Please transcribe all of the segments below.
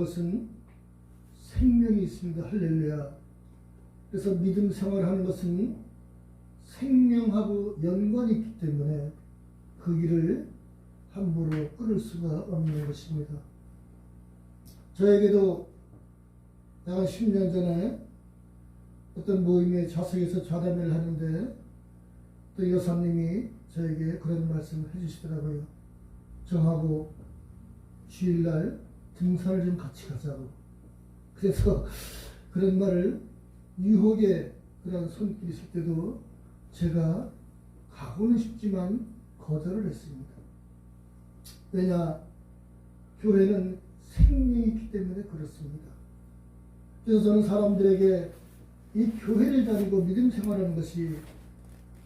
것은 생명이 있습니다. 할렐루야. 그래서 믿음 생활하는 것은 생명하고 연관이 있기 때문에 그 길을 함부로 끊을 수가 없는 것입니다. 저에게도 약 10년 전에 어떤 모임에 좌석에서 좌담회를 하는데 또 여사님이 저에게 그런 말씀을 해주시더라고요. 저하고 주일날 등산을 좀 같이 가자고. 그래서 그런 말을 유혹의 그런 손길이 있을 때도 제가 가고는 싶지만 거절을 했습니다. 왜냐? 교회는 생명이 있기 때문에 그렇습니다. 그래서 저는 사람들에게 이 교회를 다니고 믿음 생활하는 것이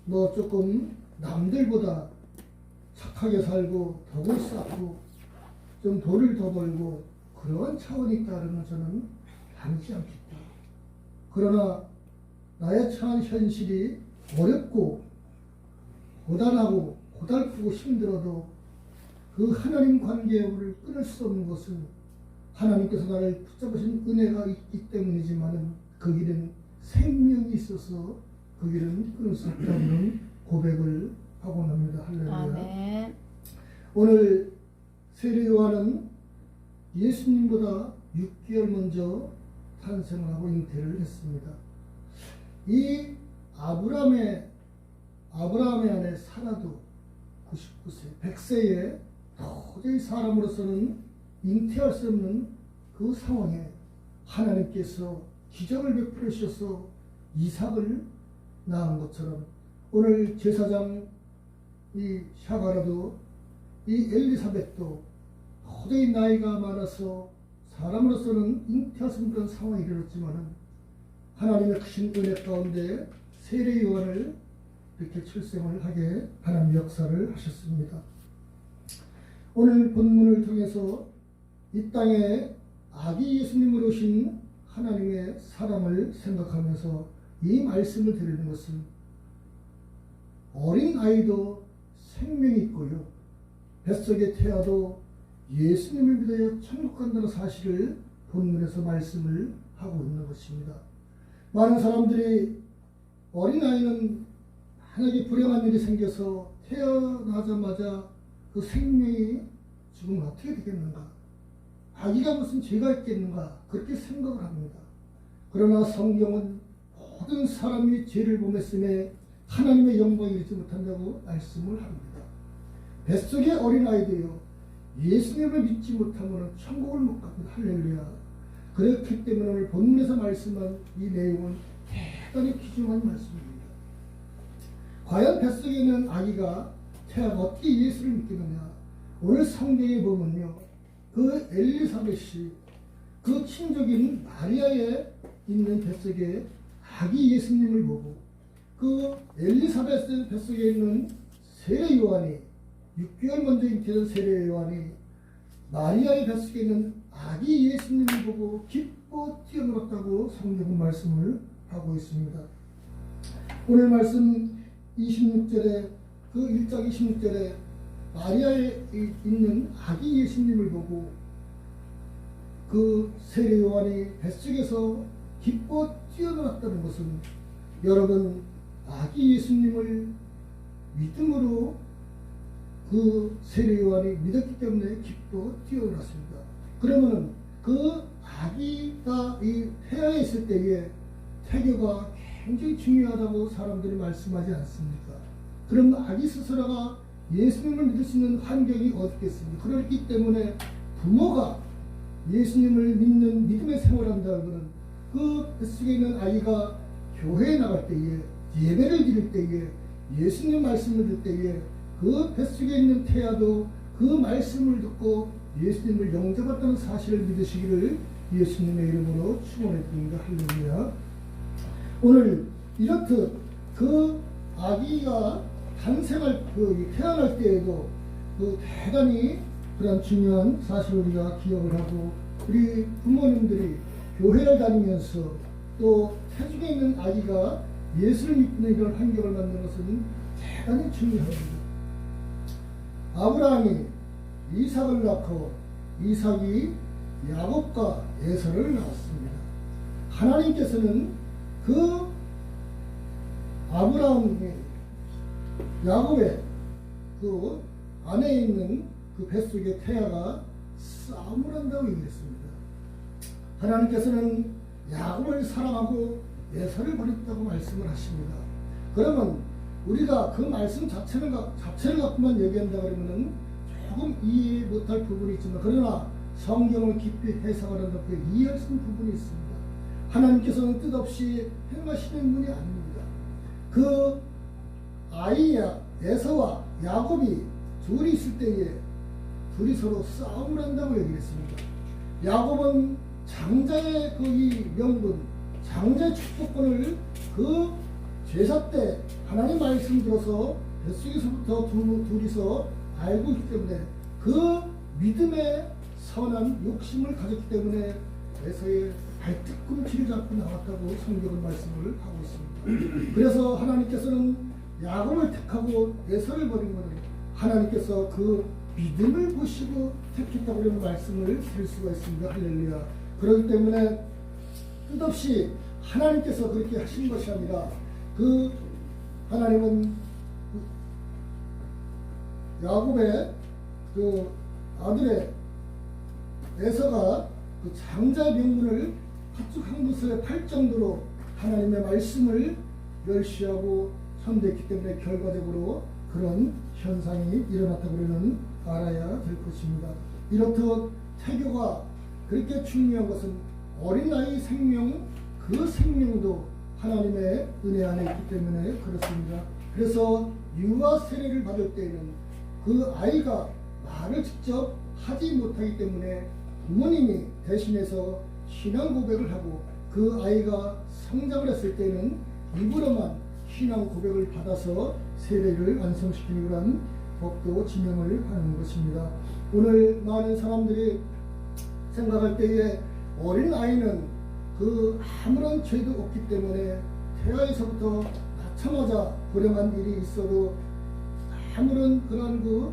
뭐 조금 남들보다 착하게 살고 덕을 쌓고 좀 돈을 더 벌고 그런 차원이 있다는 저는 담지 않겠다. 그러나 나의 처한 현실이 어렵고 고단하고 고달프고 힘들어도 그 하나님 관계를 끊을 수 없는 것은 하나님께서 나를 붙잡으신 은혜가 있기 때문이지만은 그 길은 생명이 있어서 그 길은 끊을 수 없다는 고백을 하곤 합니다. 할렐루야. 아멘. 오늘 세례 요한은 예수님보다 6개월 먼저 탄생을 하고 잉태를 했습니다. 이 아브라함의 아내 사라도 99세, 100세에 도저히 사람으로서는 잉태할 수 없는 그 상황에 하나님께서 기적을 베풀어 주셔서 이삭을 낳은 것처럼 오늘 제사장 이 샤가라도 이 엘리사벳도 도저히 나이가 많아서 사람으로서는 잉태할 수 없는 그런 상황에 이르렀지만은 하나님의 크신 은혜 가운데 세례 요한을 이렇게 출생을 하게 하나님 역사를 하셨습니다. 오늘 본문을 통해서 이 땅에 아기 예수님으로 오신 하나님의 사랑을 생각하면서 이 말씀을 드리는 것은 어린 아이도 생명이 있고요. 뱃속에 태아도 예수님을 믿어야 천국 간다는 사실을 본문에서 말씀을 하고 있는 것입니다. 많은 사람들이 어린아이는 만약에 불행한 일이 생겨서 태어나자마자 그 생명이 죽으면 어떻게 되겠는가? 아기가 무슨 죄가 있겠는가? 그렇게 생각을 합니다. 그러나 성경은 모든 사람이 죄를 범했음에 하나님의 영광에 이르지 못한다고 말씀을 합니다. 뱃속의 어린아이도요, 예수님을 믿지 못하면 천국을 못 갑니다. 할렐루야. 그렇기 때문에 오늘 본문에서 말씀한 이 내용은 대단히 귀중한 말씀입니다. 과연 뱃속에 있는 아기가 태아가 어떻게 예수를 믿겠느냐? 오늘 성경에 보면요, 그 엘리사벳이 그 친족인 마리아에 있는 뱃속에 아기 예수님을 보고 그 엘리사벳의 뱃속에 있는 세례 요한이 6개월 먼저 잉태된 세례 요한이 마리아의 뱃속에 있는 아기 예수님을 보고 기뻐 뛰어놀았다고 성경은 말씀을 하고 있습니다. 오늘 말씀 26절에 그 1장 26절에 마리아에 있는 아기 예수님을 보고 그 세례 요한이 뱃속에서 기뻐 뛰어놀았다는 것은 여러분 아기 예수님을 믿음으로 그 세례 요한이 믿었기 때문에 기뻐 뛰어놀았습니다. 그러면은 그 아기가 이 태아에 있을 때에 태교가 굉장히 중요하다고 사람들이 말씀하지 않습니까? 그럼 아기 스스로가 예수님을 믿을 수 있는 환경이 어떻겠습니까? 그렇기 때문에 부모가 예수님을 믿는 믿음의 생활을 한다면 그 뱃속에 있는 아이가 교회에 나갈 때에 예배를 드릴 때에 예수님 말씀을 들을 때에 그 뱃속에 있는 태아도 그 말씀을 듣고 예수님을 영접했다는 사실을 믿으시기를 예수님의 이름으로 축원드립니다. 할렐루야. 오늘 이렇듯 그 아기가 탄생할 태어날 때에도 그 대단히 그런 중요한 사실을 우리가 기억을 하고 우리 부모님들이 교회를 다니면서 또 태중에 있는 아기가 예수를 믿는 이런 환경을 만드는 것은 대단히 중요합니다. 아브라함이 이삭을 낳고 이삭이 야곱과 에서를 낳았습니다. 하나님께서는 그 아브라함의 야곱의 그 안에 있는 그 뱃속의 태아가 싸움을 한다고 얘기했습니다. 하나님께서는 야곱을 사랑하고 에서를 버렸다고 말씀을 하십니다. 그러면 우리가 그 말씀 자체를 갖고만 얘기한다 그러면은 조금 이해 못할 부분이 있지만, 그러나 성경을 깊이 해석하는 데 이해할 수 있는 부분이 있습니다. 하나님께서는 뜻없이 행하시는 분이 아닙니다. 그 아이야 에서와 야곱이 둘이 있을 때에 둘이 서로 싸움을 한다고 얘기했습니다. 야곱은 장자의 그 이 명분, 장자의 축복권을 그 제사 때 하나님 말씀 들어서 뱃속에서부터 둘이서 알고 있기 때문에 그 믿음의 선한 욕심을 가졌기 때문에 에서의 발뒤꿈치를 잡고 나왔다고 성경은 말씀을 하고 있습니다. 그래서 하나님께서는 야곱을 택하고 에서를 버린 것은 하나님께서 그 믿음을 보시고 택했다고 하는 말씀을 드릴 수가 있습니다. 할렐루야. 그렇기 때문에 뜻없이 하나님께서 그렇게 하신 것이 아니라 그 하나님은 야곱의 그 아들의 에서가 그 장자의 명분을 파축한 것을 팔 정도로 하나님의 말씀을 멸시하고 선대했기 때문에 결과적으로 그런 현상이 일어났다고 우리는 알아야 될 것입니다. 이렇듯 태교가 그렇게 중요한 것은 어린아이 생명, 그 생명도 하나님의 은혜 안에 있기 때문에 그렇습니다. 그래서 유아 세례를 받을 때에는 그 아이가 말을 직접 하지 못하기 때문에 부모님이 대신해서 신앙 고백을 하고 그 아이가 성장을 했을 때는 입으로만 신앙 고백을 받아서 세례를 완성시키는 그런 법도 지명을 하는 것입니다. 오늘 많은 사람들이 생각할 때에 어린 아이는 그 아무런 죄도 없기 때문에 태아에서부터 낳자마자 불행한 일이 있어도 아무런 그런 그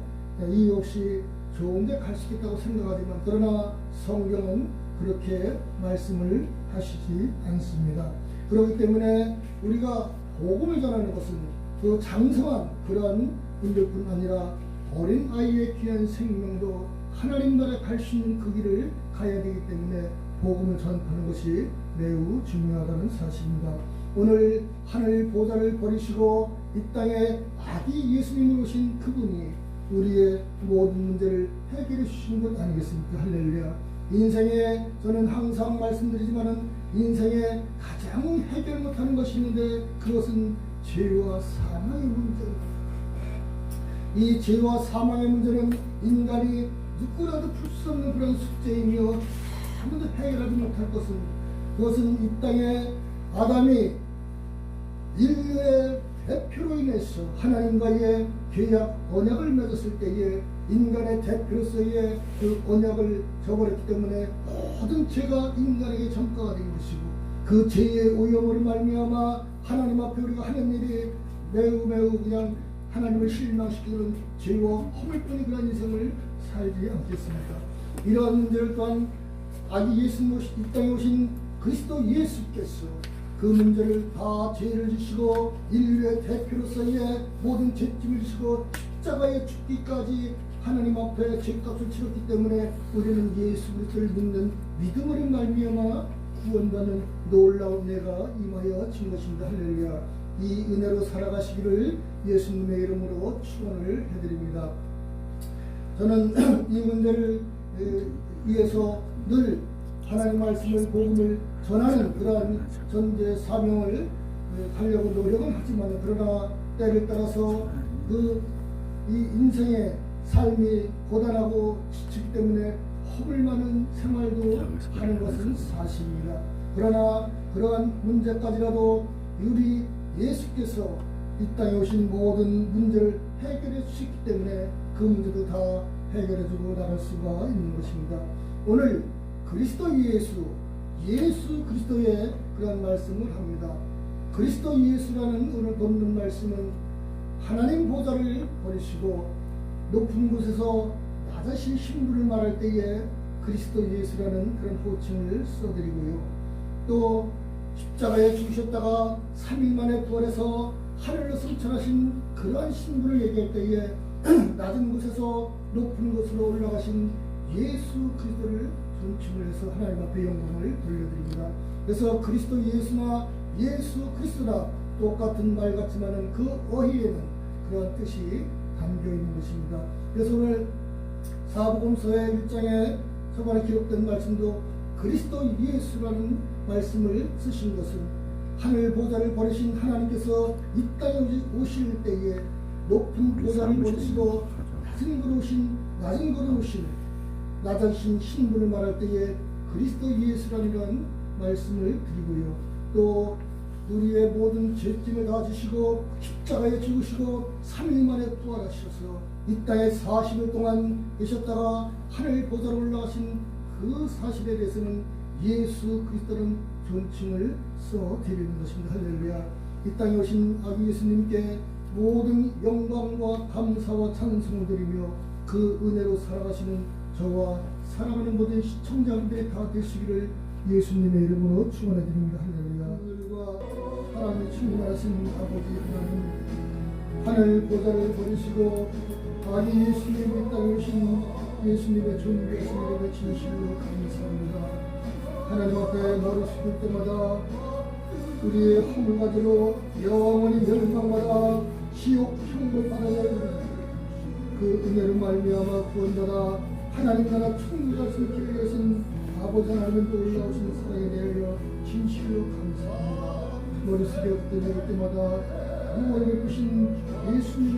이유 없이 좋은 데 갈 수 있다고 생각하지만, 그러나 성경은 그렇게 말씀을 하시지 않습니다. 그렇기 때문에 우리가 복음을 전하는 것은 그 장성한 그러한 분들뿐 아니라 어린 아이의 귀한 생명도 하나님 나라에 갈 수 있는 그 길을 가야 되기 때문에 복음을 전하는 것이 매우 중요하다는 사실입니다. 오늘 하늘 보좌를 버리시고 이 땅에 아기 예수님을 오신 그분이 우리의 모든 문제를 해결해 주신 것 아니겠습니까? 할렐루야. 인생에 저는 항상 말씀드리지만은 인생에 가장 해결 못하는 것이 있는데 그것은 죄와 사망의 문제입니다. 이 죄와 사망의 문제는 인간이 누구라도 풀 수 없는 그런 숙제이며 아무도 해결하지 못할 것은, 그것은 이 땅에 아담이 인류의 대표로 인해서 하나님과의 계약 언약을 맺었을 때에 인간의 대표로서의 그 언약을 저버렸기 때문에 모든 죄가 인간에게 전가가 된 것이고, 그 죄의 오염으로 말미암아 하나님 앞에 우리가 하는 일이 매우 그냥 하나님을 실망시키는 죄와 허물뿐인 그런 인생을 살지 않겠습니까? 이러한 문제를 또한 아기 예수님 이 땅에 오신 그리스도 예수께서 그 문제를 다 죄를 지시고 인류의 대표로서의 모든 죄짐을 지시고 십자가에 죽기까지 하나님 앞에 죄값을 치렀기 때문에 우리는 예수 그리스도를 믿는 믿음으로 말미암아 구원받는 놀라운 은혜가 임하여 진 것입니다. 할렐루야. 이 은혜로 살아가시기를 예수님의 이름으로 축원을 해드립니다. 저는 이 문제를 위해서 늘 하나님 말씀을 복음을 전하는 그러한 전제 사명을 하려고 노력은 하지만, 그러나 때를 따라서 이 인생의 삶이 고단하고 지치기 때문에 허물 많은 생활도 하는 것은 사실입니다. 그러나 그러한 문제까지라도 우리 예수께서 이 땅에 오신 모든 문제를 해결해 주셨기 때문에 그 문제도 다 해결해 주고 나갈 수가 있는 것입니다. 오늘 그리스도 예수 그리스도의 그런 말씀을 합니다. 그리스도 예수라는 오늘 본문 말씀은 하나님 보좌를 버리시고 높은 곳에서 낮으신 신분을 말할 때에 그리스도 예수라는 그런 호칭을 써드리고요. 또 십자가에 죽으셨다가 3일 만에 부활해서 하늘로 승천하신 그러한 신분을 얘기할 때에 낮은 곳에서 높은 곳으로 올라가신 예수 그리스도를 존칭을 해서 하나님 앞에 영광을 돌려드립니다. 그래서 그리스도 예수나 예수 그리스도나 똑같은 말 같지만은 그 어휘에는 그런 뜻이 담겨 있는 것입니다. 그래서 오늘 사복음서의 1장에 초반에 기록된 말씀도 그리스도 예수라는 말씀을 쓰신 것은 하늘 보좌를 버리신 하나님께서 이 땅에 오실 때에 높은 보좌를 버리시고 낮은 곳에 오신 낮으신 신분을 말할 때에 그리스도 예수라는 말씀을 드리고요. 또 우리의 모든 죄짐을 다 지시고 십자가에 죽으시고 3일 만에 부활하셔서 이 땅에 40일 동안 계셨다가 하늘 보좌로 올라가신 그 사실에 대해서는 예수 그리스도는 존칭을 써드리는 것입니다. 할렐루야. 이 땅에 오신 아기 예수님께 모든 영광과 감사와 찬송을 드리며 그 은혜로 살아가시는 저와 사랑하는 모든 시청자분들이 다 되시기를 예수님의 이름으로 축원해 드립니다. 할렐루야. 하늘과 사랑에 충만하신 아버지 하나님, 하늘 보좌를 버리시고 아기 예수님의 땅에 오신 예수님의 존귀하심에 진실로 감사합니다. 하나님 앞에 머리 숙일 때마다 우리의 허물가지로 영원히 멸망받아 지옥 형벌 받아야 그 은혜로 말미암아 구원받아 하나님 나라 천국을 숨기기 위해서는 아버지 하나님께 올라오신 사랑에 대하여 진실로 감사합니다. 머리 숙여 엎드릴 때마다 무언을 입으신 예수님